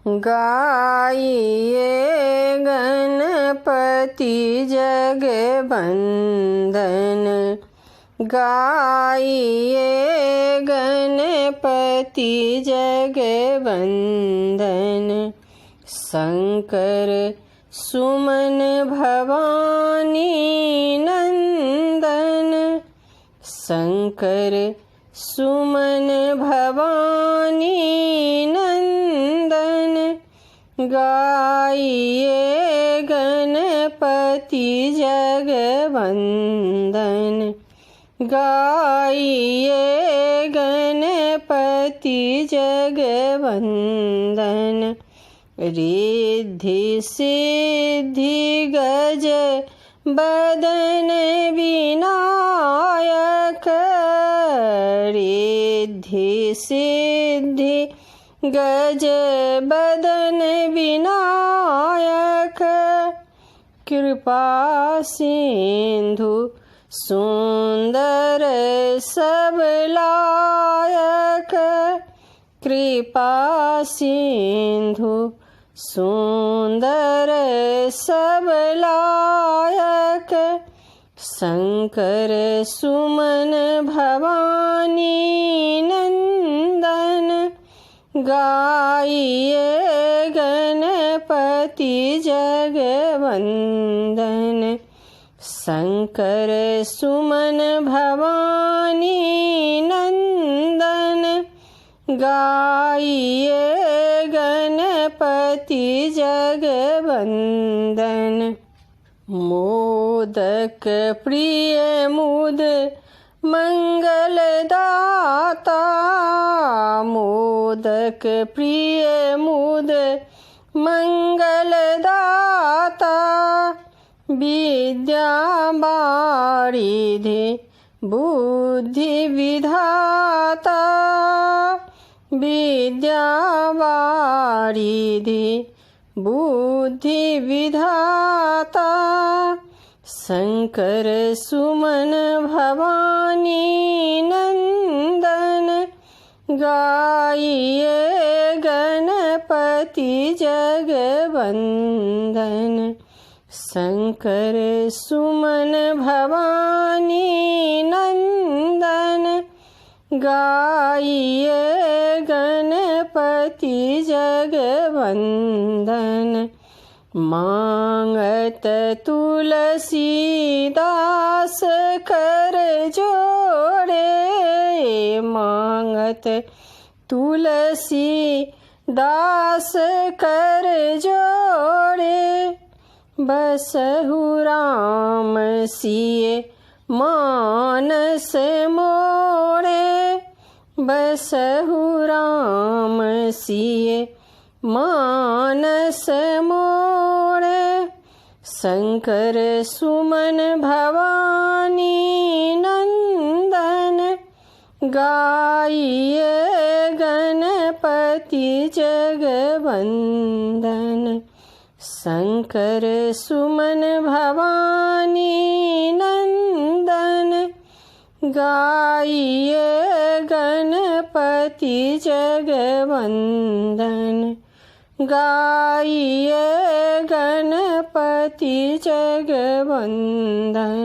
गाइए गणपति जगवंदन, गाइए गणपति जगवंदन। शंकर सुमन भवानी नंदन, शंकर सुमन भवानी नंदन। गाइए गणपति जगवंदन, गाइए गणपति जगवंदन। रिद्धि सिद्धि गज बदन विनायक, रिद्धि सिद्धि गज बदन विनायक। कृपा सिंधु सुंदर सब लायक, कृपा सिंधु सुंदर सब लायक। शंकर सुमन भवानी नंदन, गाइए गणपति जगवंदन। शंकर सुमन भवानी नंदन, गाइए गणपति जगवंदन। मोदक प्रिय मुद मंगलदाता, मोदक प्रिय मुद मंगलदाता। विद्या वारिधि बुद्धि विधाता, विद्या वारिधि बुद्धि विधाता। शंकर सुमन भवानी नंदन, गाइए गणपति जगवंदन। शंकर सुमन भवानी नंदन, गाइए गणपति जगवंदन। मांगत तुलसीदास कर जोड़े, मांगत तुलसीदास कर जोड़े। बसहु राम सिए मानस मोड़े, बसहु राम सिए मानस मोड़े। शंकर सुमन भवानी नंदन, गाइए गणपति जगवंदन। शंकर सुमन भवानी नंदन, गाइए गणपति जगवंदन, गाइए गणपति जगवंदन।